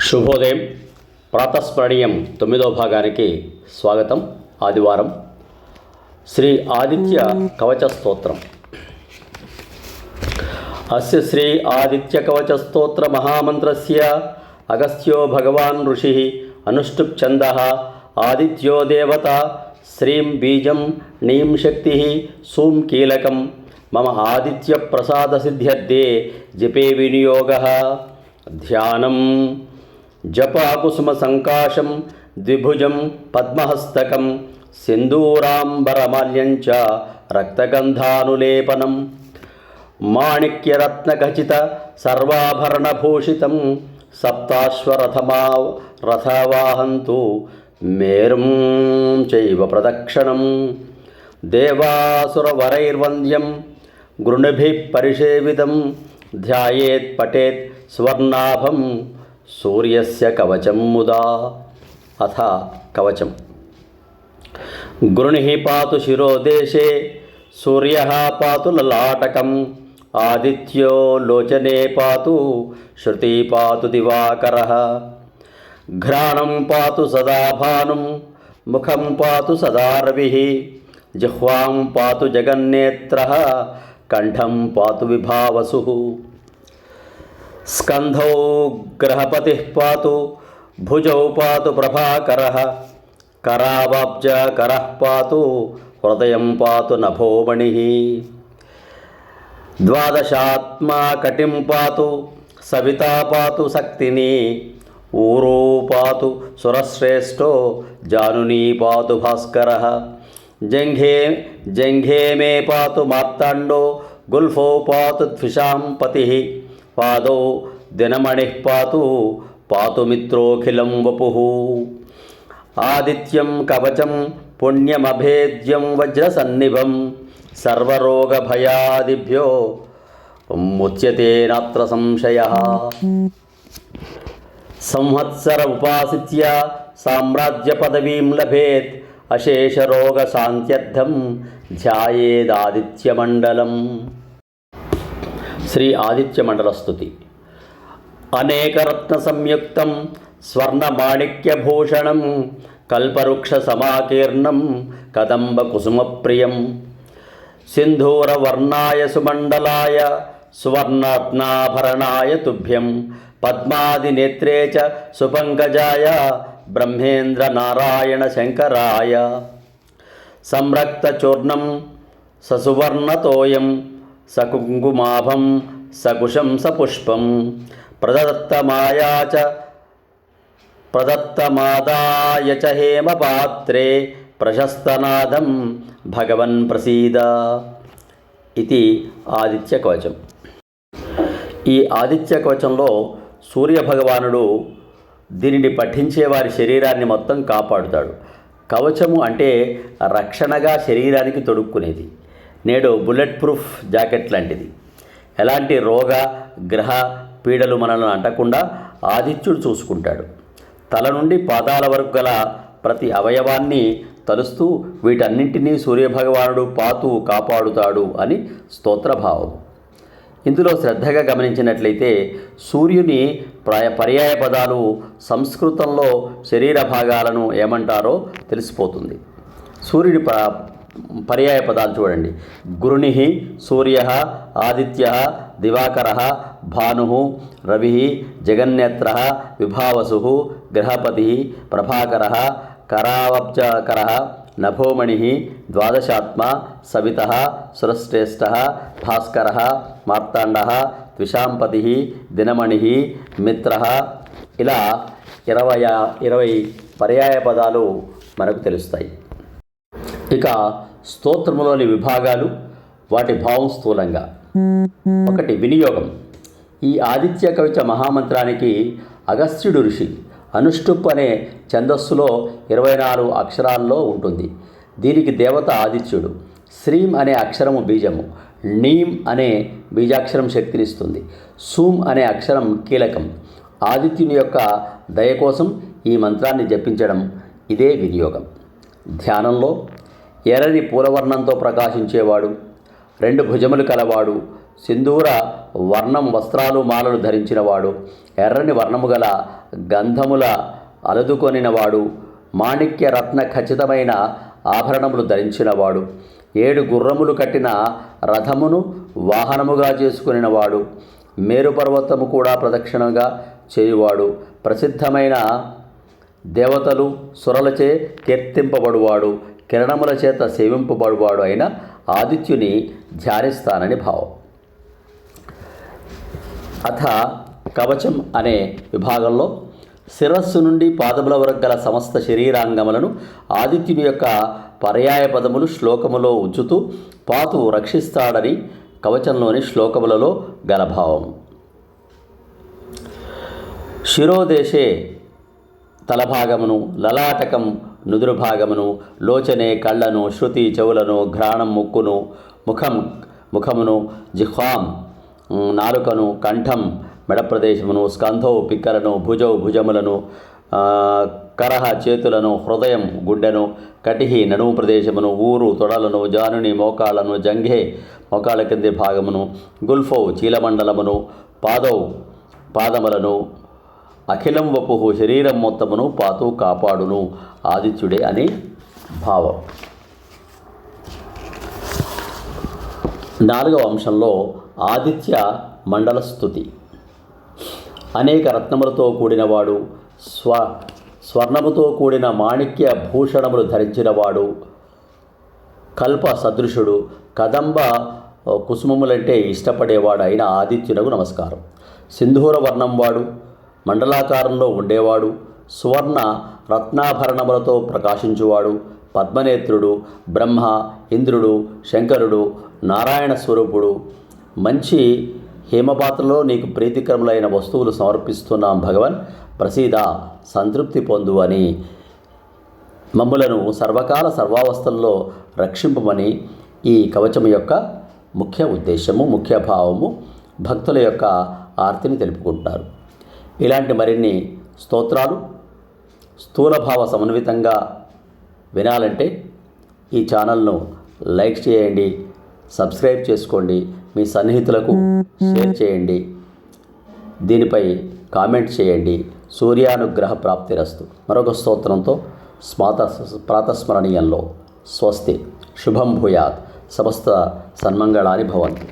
శుభోదయం. ప్రాతస్మరణీయం 9వ భాగానికి స్వాగతం. ఆదివారం శ్రీ ఆదిత్య కవచ స్తోత్రం. అస్య శ్రీ ఆదిత్య కవచ స్తోత్ర మహామంత్రస్య అగస్త్యో భగవాన్ ఋషి అనుష్టుప్ ఛందః ఆదిత్యో దేవత శ్రీం బీజం నీం శక్తి సూం కీలకం మమ ఆదిత్య ప్రసాద సిద్ధ్యర్థే జపే వినియోగః. ధ్యానం జపాకుసుమ సంకాశం ద్విభుజం పద్మహస్తకం సింధూరాంబరమాల్యం చ రక్తగంధానులేపనం మాణిక్యరత్నఖచిత సర్వాభరణభూషితం రథవాహంతు మేరుం చైవ ప్రదక్షిణం దేవాసురవరైర్వంద్యం గృణిభిః పరిసేవితం ధ్యాయేత్ పఠేత్ స్వర్ణాభం సూర్యస్య కవచం ముదా. అథ కవచం. గృణిః పాతు శిరోదేశే సూర్యః పాతు లలాటకం ఆదిత్యో లోచనే పాతు శృతి పాతు దివాకరః ఘ్రాణం పాతు సదా భానుం ముఖం పాతు సదా రవిః జిహ్వాం పాతు జగన్నేత్రః కంఠం పాతు విభావసుః స్కంధౌ గ్రహపతిః పాతు భుజౌ పాతు ప్రభాకరః కరావాబ్జకరః పాతు హృదయం పాతు నభోమణిః ద్వాదశాత్మా కటిం పాతు సవితా పాతు శక్తిని ఊరూ పాతు సురశ్రేష్టో జానునీ పాతు భాస్కరః జంఘే మే పాతు మార్తాండో గుల్ఫో పాతు ద్విషాం పతిః పాదౌ దినమణిః పాతు మిత్రోఖిలం వపుః ఆదిత్యం కవచం పుణ్యమభేద్యం వజ్రసన్నిభం సర్వరోగభయాదిభ్యో ముచ్యతే నాత్ర సంశయః. సంవత్సర ఉపాసిత్య సామ్రాజ్య పదవీం లభేత్ అశేషరోగశాంత్యర్థం ధ్యాయేదాదిత్యమండలం. శ్రీ ఆదిత్యమండల స్తుతి. అనేకరత్న సంయుక్తం స్వర్ణమాణిక్యభూషణం కల్పవృక్ష సమాకీర్ణం కదంబ కుసుమప్రియం సింధూరవర్ణాయ సుమండలాయ సువర్ణరత్నాభరణాయ తుభ్యం పద్మాదినేత్రే చ సుపంకజాయ బ్రహ్మేంద్ర నారాయణ శంకరాయ సంరక్తచూర్ణం ససువర్ణతోయం సకుంకుమాభం సకుశం సపుష్పం ప్రదత్తమాదాయ చ హేమపాత్రే ప్రశస్తనాదం భగవన్ ప్రసీద. ఇది ఆదిత్య కవచం. ఈ ఆదిత్య కవచంలో సూర్యభగవానుడు దీనిని పఠించే వారి శరీరాన్ని మొత్తం కాపాడుతాడు. కవచము అంటే రక్షణగా శరీరానికి తొడుక్కునేది. నేడు బుల్లెట్ ప్రూఫ్ జాకెట్ లాంటిది. ఎలాంటి రోగ గ్రహ పీడలు మనల్ని అంటకుండా ఆదిత్యుడు చూసుకుంటాడు. తల నుండి పాదాల వరకు గల ప్రతి అవయవాన్ని తలుస్తూ వీటన్నింటినీ సూర్యభగవానుడు పాతూ కాపాడుతాడు అని స్తోత్రభావం. ఇందులో శ్రద్ధగా గమనించినట్లయితే సూర్యుని పర్యాయ పదాలు సంస్కృతంలో శరీర భాగాలను ఏమంటారో తెలిసిపోతుంది. సూర్యుడి పర్యాయ పదాలు చూడండి. గృణిః సూర్యః, ఆదిత్యః, దివాకరః, భానుః, రవిః, జగన్నేత్రః, విభావసుః, గ్రహపతిః, ప్రభాకరః, కరావబ్జకరః, నభోమణిః, ద్వాదశాత్మా, సవితః, సురశ్రేష్టః, భాస్కరః, మార్తాండః, ద్విషాంపతిః, దినమణిః, మిత్రః. ఇలా 20 పర్యాయ పదాలు మనకు తెలుస్తాయి. ఇక స్తోత్రములోని విభాగాలు, వాటి భావం స్థూలంగా. 1. వినియోగం. ఈ ఆదిత్య కవచ మహామంత్రానికి అగస్త్యుడు ఋషి అనుష్టుప్ అనే ఛందస్సులో 24 అక్షరాల్లో ఉంటుంది. దీనికి దేవత ఆదిత్యుడు. శ్రీం అనే అక్షరము బీజము, నీం అనే బీజాక్షరం శక్తినిస్తుంది, సూం అనే అక్షరం కీలకం. ఆదిత్యుని యొక్క దయ కోసం ఈ మంత్రాన్ని జపించడం, ఇదే వినియోగం. ధ్యానంలో ఎర్రని పూలవర్ణంతో ప్రకాశించేవాడు, 2 భుజములు కలవాడు, సింధూర వర్ణం వస్త్రాలు మాలలు ధరించినవాడు, ఎర్రని వర్ణము గల గంధముల అలదుకొనినవాడు, మాణిక్య రత్న ఖచ్చితమైన ఆభరణములు ధరించినవాడు, 7 గుర్రములు కట్టిన రథమును వాహనముగా చేసుకునినవాడు, మేరుపర్వతము కూడా ప్రదక్షిణగా చేయువాడు, ప్రసిద్ధమైన దేవతలు సురలచే కీర్తింపబడువాడు, కిరణముల చేత సేవింపబడువాడు అయిన ఆదిత్యుని ధ్యానిస్తానని భావం. అథ కవచం అనే విభాగంలో శిరస్సు నుండి పాదముల వరకు గల సమస్త శరీరాంగములను ఆదిత్యుని యొక్క పర్యాయ పదములు శ్లోకములో ఉంచుతూ పాతు రక్షిస్తాడని కవచంలోని శ్లోకములలో గల భావం. శిరోదేశే తలభాగమును, లలాటకం నుదురు భాగమును, లోచనే కళ్ళను, శృతి చెవులను, ఘ్రాణం ముక్కును, ముఖమును, జిహ్వాం నాలుకను, కంఠం మెడ ప్రదేశమును, స్కంధౌ పిక్కలను, భుజౌ భుజములను, కరహ చేతులను, హృదయం గుండెను, కటిహి నడుము ప్రదేశమును, ఊరు తొడలను, జానుని మోకాళ్లను, జంఘే మోకాళ్ళ కింది భాగమును, గుల్ఫౌ చీలమండలమును, పాదౌ పాదములను, అఖిలం వపుహు శరీరం మొత్తమును పాతు కాపాడును ఆదిత్యుడే అని భావం. 4వ అంశంలో ఆదిత్య మండల స్తుతి. అనేక రత్నములతో కూడినవాడు, స్వర్ణముతో కూడిన మాణిక్య భూషణములు ధరించినవాడు, కల్ప సదృశుడు, కదంబ కుసుమములంటే ఇష్టపడేవాడు అయిన ఆదిత్యునకు నమస్కారం. సింధూర వర్ణం వాడు, మండలాకారంలో ఉండేవాడు, సువర్ణ రత్నాభరణములతో ప్రకాశించువాడు, పద్మనేత్రుడు, బ్రహ్మ, ఇంద్రుడు, శంకరుడు, నారాయణ స్వరూపుడు. మంచి హేమపాత్రలో నీకు ప్రీతికరములైన వస్తువులు సమర్పిస్తున్నాం భగవన్, ప్రసీద సంతృప్తి పొందు అని మమ్ములను సర్వకాల సర్వావస్థల్లో రక్షింపమని ఈ కవచము యొక్క ముఖ్య ఉద్దేశము, ముఖ్య భావము భక్తుల యొక్క ఆర్తిని తెలుపుకుంటున్నారు. ఇలాంటి మరిన్ని స్తోత్రాలు స్థూలభావ సమన్వితంగా వినాలంటే ఈ ఛానల్ను లైక్ చేయండి, సబ్స్క్రైబ్ చేసుకోండి, మీ సన్నిహితులకు షేర్ చేయండి, దీనిపై కామెంట్ చేయండి. సూర్యానుగ్రహ ప్రాప్తిరస్తు. మరొక స్తోత్రంతో ప్రాతస్మరణీయంలో స్వస్తి. శుభం భూయాత్. సమస్త సన్మంగళాని భవంతు.